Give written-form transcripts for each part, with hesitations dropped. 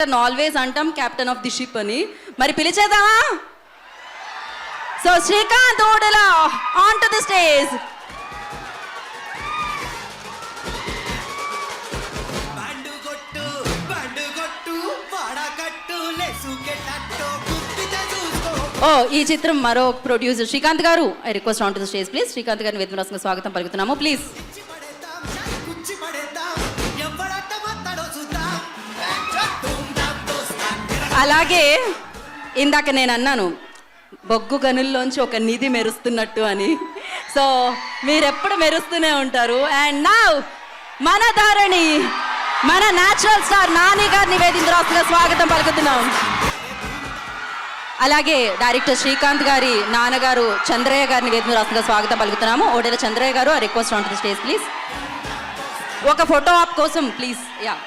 Always అంటాం captain of the ship అని. మరి పిలిచేద్దామా? So Srikanth Odela on to the stage. ఓ ఈ చిత్రం మరో producer Srikanth garu, I request on to the stage please. Srikanth గారిని వేదికగా స్వాగతం పలుకుతున్నాము ప్లీజ్. అలాగే ఇందాక నేను అన్నాను బొగ్గు గనుల్లోంచి ఒక నిధి మెరుస్తున్నట్టు అని. సో మీరెప్పుడు మెరుస్తూనే ఉంటారు. అండ్ నౌ మన ధారణి, మన న్యాచురల్ స్టార్ నాని గారిని వేదికగా స్వాగతం పలుకుతున్నాం. అలాగే డైరెక్టర్ శ్రీకాంత్ గారి నాన్నగారు చంద్రయ్య గారిని వేదికగా స్వాగతం పలుకుతున్నాము. ఓడెల చంద్రయ్య గారు, I request on to the stage please. ఒక ఫోటో ఆప్ కోసం ప్లీజ్. యా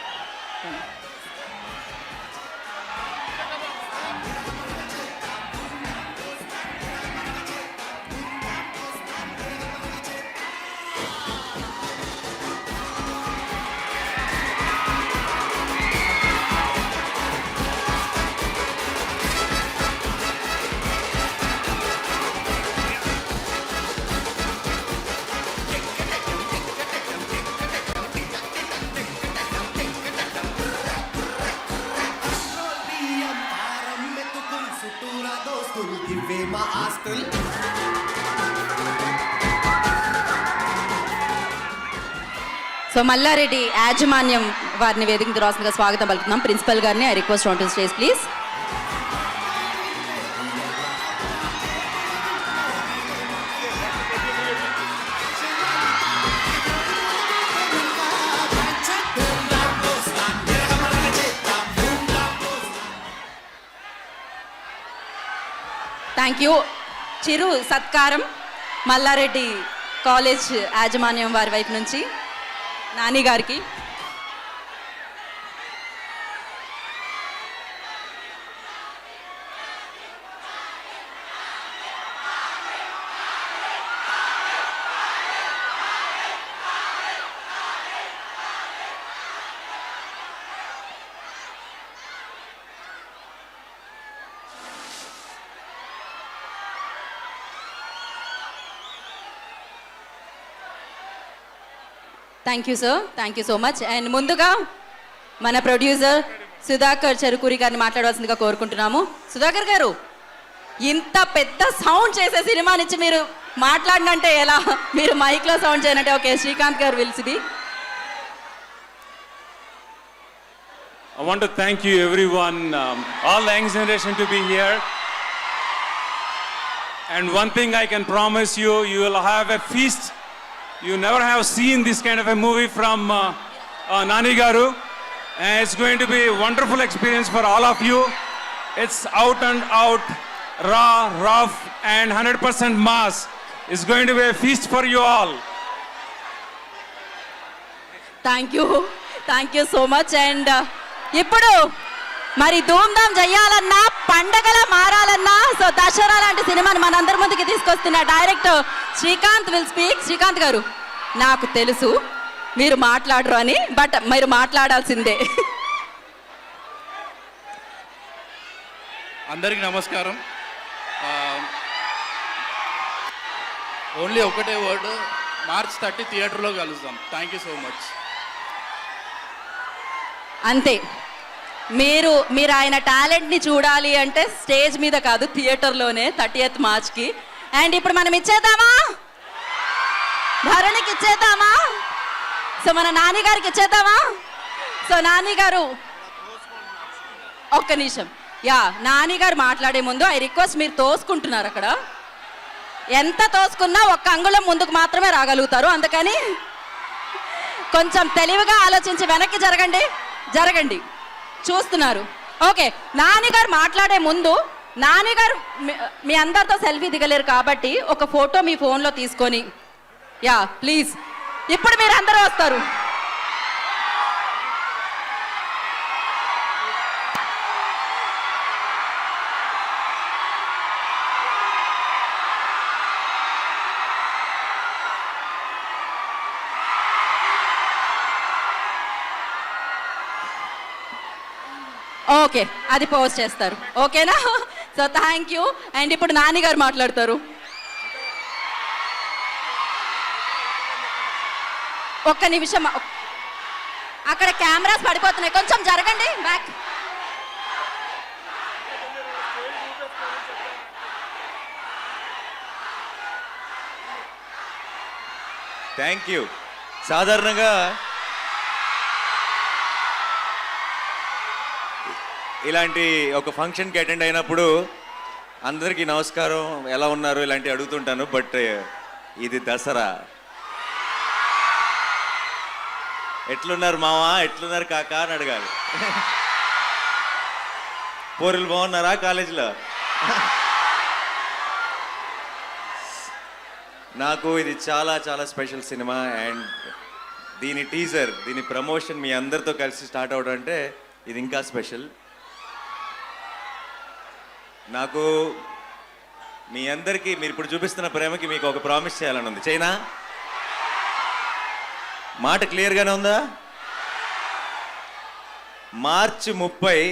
సో మల్లారెడ్డి యాజమాన్యం వారిని వేదిక రాసుగా స్వాగతం పలుకుతున్నాం. ప్రిన్సిపల్ గారిని, I request on to stage please. Thank you. చిరు సత్కారం మల్లారెడ్డి కాలేజ్ యాజమాన్యం వారి వైపు నుంచి నాని గారికి. Thank you sir, thank you so much. And ముందుగా మన ప్రొడ్యూసర్ సుధాకర్ చెరుకూరి గారిని మాట్లాడవలసిందిగా కోరుకుంటున్నాము. సుధాకర్ గారు, ఇంత పెద్ద సౌండ్ చేసే సినిమానిచ్చి మీరు మాట్లాడినంటే ఎలా? మీరు మైక్లో సౌండ్ చేయనంటే ఓకే. శ్రీకాంత్ గారు విల్సిది. I want to thank you everyone, all the young generation to be here. And one thing I can promise you, you will have a feast. You never have seen this kind of a movie from Nani Garu. And it's going to be a wonderful experience for all of you. It's out and out, raw, rough and 100% mass. It's going to be a feast for you all. Thank you so much. And ఇప్పుడు మరి ధూమ్ధామ్ చెయ్యాలన్నా, పండగల మారాలన్నా, so Dasara లాంటి సినిమాని మనందరి ముందుకి తీసుకొస్తున్న director Srikanth will speak. Srikanth garu, నాకు తెలుసు మీరు మాట్లాడరు అని, బట్ మీరు మాట్లాడాల్సిందే. అందరికీ నమస్కారం. ఓన్లీ ఒకటే వర్డ్, మార్చ్ 30 థియేటర్లో కలుద్దాం. Thank you so much. అంతే. మీరు ఆయన టాలెంట్ని చూడాలి అంటే స్టేజ్ మీద కాదు, థియేటర్లోనే 30th మార్చ్కి. అండ్ ఇప్పుడు మనం ఇచ్చేద్దామా? ధరణికి ఇచ్చేద్దామా? సో మన నాని గారికి ఇచ్చేద్దామా? సో నాని గారు ఒక్క నిమిషం. యా, నాని గారు మాట్లాడే ముందు ఐ రిక్వెస్ట్, మీరు తోసుకుంటున్నారు అక్కడ, ఎంత తోసుకున్నా ఒక్క అంగుళం ముందుకు మాత్రమే రాగలుగుతారు. అందుకని కొంచెం తెలివిగా ఆలోచించి వెనక్కి జరగండి. చూస్తున్నారు. ఓకే, నాని గారు మాట్లాడే ముందు, నాని గారు మీ అందరితో సెల్ఫీ దిగలేరు కాబట్టి ఒక ఫోటో మీ ఫోన్లో తీసుకొని, యా ప్లీజ్. ఇప్పుడు మీరు అందరూ వస్తారు. ఓకే, అది పోస్ట్ చేస్తారు. ఓకేనా? So thank you. అండ్ ఇప్పుడు నాని గారు మాట్లాడతారు. ఒక్క నిమిషం, అక్కడ కెమెరాస్ పడిపోతున్నాయి, కొంచెం జరగండి బ్యాక్. Thank you. సాధారణంగా ఇలాంటి ఒక ఫంక్షన్కి అటెండ్ అయినప్పుడు అందరికీ నమస్కారం, ఎలా ఉన్నారు ఇలాంటివి అడుగుతుంటాను. బట్ ఇది దసరా. ఎట్లున్నారు మావా, ఎట్లున్నారు కాకా అని అడగాలి. పోరులు బాగున్నారా కాలేజీలో? నాకు ఇది చాలా చాలా స్పెషల్ సినిమా. అండ్ దీని టీజర్, దీని ప్రమోషన్ మీ అందరితో కలిసి స్టార్ట్ అవడం అంటే ఇది ఇంకా స్పెషల్. నాకు మీ అందరికీ మీరు ఇప్పుడు చూపిస్తున్న ప్రేమకి మీకు ఒక ప్రామిస్ చేయాలని ఉంది. చైనా మాట క్లియర్గానే ఉందా? మార్చి 30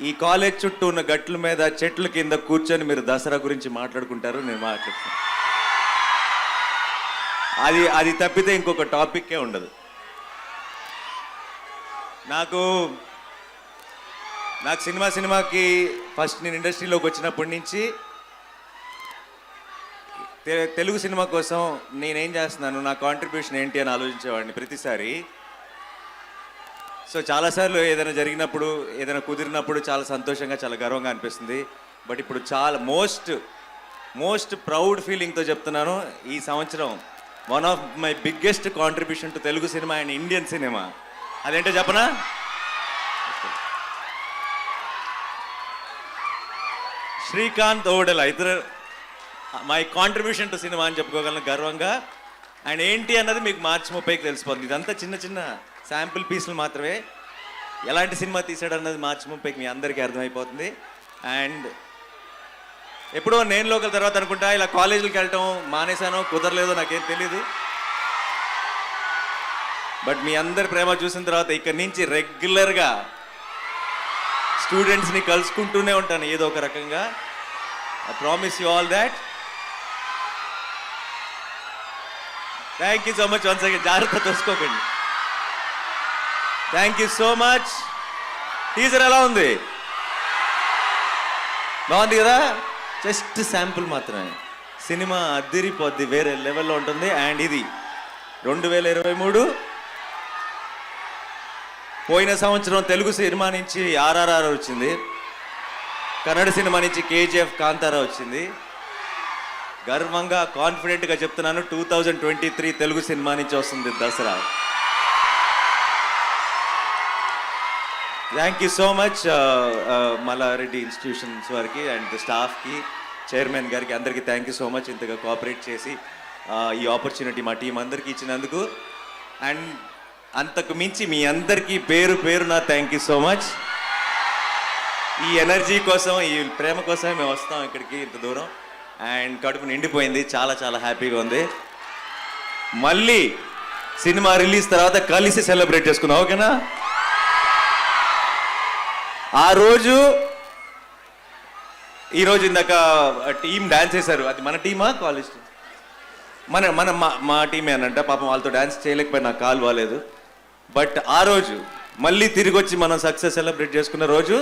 ఈ కాలేజ్ చుట్టూ ఉన్న గట్ల మీద చెట్ల కింద కూర్చొని మీరు దసరా గురించి మాట్లాడుకుంటారు, నేను మాట్లాడుతాను. అది తప్పితే ఇంకొక టాపిక్కే ఉండదు. నాకు సినిమాకి ఫస్ట్ నేను ఇండస్ట్రీలోకి వచ్చినప్పటి నుంచి తెలుగు సినిమా కోసం నేనేం చేస్తున్నాను, నా కాంట్రిబ్యూషన్ ఏంటి అని ఆలోచించేవాడిని ప్రతిసారి. సో చాలాసార్లు ఏదైనా జరిగినప్పుడు, ఏదైనా కుదిరినప్పుడు చాలా సంతోషంగా, చాలా గర్వంగా అనిపిస్తుంది. బట్ ఇప్పుడు చాలా మోస్ట్ ప్రౌడ్ ఫీలింగ్తో చెప్తున్నాను, ఈ సంవత్సరం one of my biggest contribution to Telugu cinema and Indian cinema అదేంటో చెప్పనా? శ్రీకాంత్ ఓడెల ఇతరు మై కాంట్రిబ్యూషన్ టు సినిమా అని చెప్పుకోగలను గర్వంగా. అండ్ ఏంటి అన్నది మీకు మార్చి 30కి తెలిసిపోతుంది. ఇదంతా చిన్న చిన్న శాంపుల్ పీసులు మాత్రమే. ఎలాంటి సినిమా తీసాడు అన్నది మార్చి 30కి మీ అందరికీ అర్థమైపోతుంది. అండ్ ఎప్పుడో నేను లోకల్ తర్వాత అనుకుంటా ఇలా కాలేజీలకు వెళ్ళటం మానేశానో కుదరలేదో నాకేం తెలీదు. బట్ మీ అందరి ప్రేమ చూసిన తర్వాత ఇక్కడి నుంచి రెగ్యులర్గా స్టూడెంట్స్ని కలుసుకుంటూనే ఉంటాను ఏదో ఒక రకంగా. I promise you all that. Thank you so much once again. జాగ్రత్త తోసుకోకండి. Thank you so much. Teaser ఎలా ఉంది? బాగుంది కదా? జస్ట్ శాంపుల్ మాత్రమే. సినిమా అదిరిపోద్ది, వేరే లెవెల్లో ఉంటుంది. అండ్ ఇది 2023 పోయిన సంవత్సరం తెలుగు సినిమా నుంచి RRR వచ్చింది, కన్నడ సినిమా నుంచి KGF కాంతారా వచ్చింది. గర్వంగా కాన్ఫిడెంట్గా చెప్తున్నాను 2023 తెలుగు సినిమా నుంచి వస్తుంది Dasara. Thank you so much Mallareddy institutions వారికి అండ్ స్టాఫ్కి, చైర్మన్ గారికి, అందరికీ థ్యాంక్ యూ సో మచ్ ఇంతగా కోఆపరేట్ చేసి ఈ ఆపర్చునిటీ మా టీం అందరికీ ఇచ్చినందుకు. అండ్ అంతకు మించి మీ అందరికీ పేరున థ్యాంక్ యూ సో మచ్. ఈ ఎనర్జీ కోసం, ఈ ప్రేమ కోసమే మేము వస్తాం ఇక్కడికి ఇంత దూరం. అండ్ కడుపు నిండిపోయింది, చాలా చాలా హ్యాపీగా ఉంది. మళ్ళీ సినిమా రిలీజ్ తర్వాత కలిసి సెలబ్రేట్ చేసుకుందాం, ఓకేనా? ఆ రోజు ఈరోజు ఇందాక టీం డాన్స్ చేశారు, అది మన టీమా కాలేజ్ టీం? మా టీమే అనంట. పాపం వాళ్ళతో డాన్స్ చేయలేకపోయి నాకు కాల్ బాగాలేదు. బట్ ఆ రోజు మళ్ళీ తిరిగి వచ్చి మనం సక్సెస్ సెలబ్రేట్ చేసుకున్న రోజు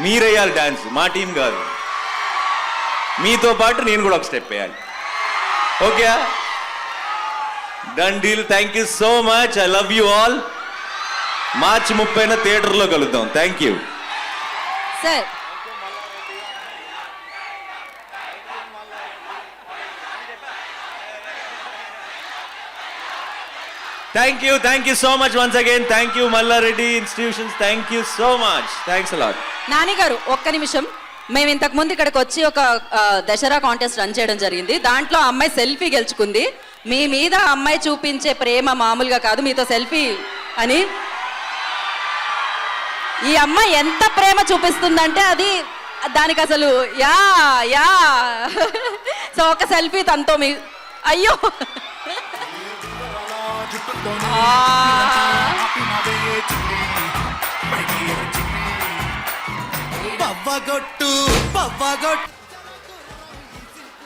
మీరేయాలి డాన్స్, మా టీం కాదు. మీతో పాటు నేను కూడా ఒక స్టెప్ వేయాలి, okay? Done deal. Thank you so much. I love you all. March 30న థియేటర్లో కలుద్దాం. Thank you sir. Thank you so much once again. Thank you Mallareddy Institutions. Thank you so much. Thanks a lot. Nani గారు ఒక్క నిమిషం. మేము ఇంతకు ముందు ఇక్కడికి వచ్చి ఒక దసరా కాంటెస్ట్ రన్ చేయడం జరిగింది. దాంట్లో అమ్మాయి సెల్ఫీ గెలుచుకుంది. మీ మీద అమ్మాయి చూపించే ప్రేమ మామూలుగా కాదు, మీతో సెల్ఫీ అని. ఈ అమ్మాయి ఎంత ప్రేమ చూపిస్తుందంటే అది దానికి అసలు యా సో ఒక సెల్ఫీ తనతో మీ. అయ్యో జుట్టుతో పవ్వగొట్టు పవ్వగొట్టు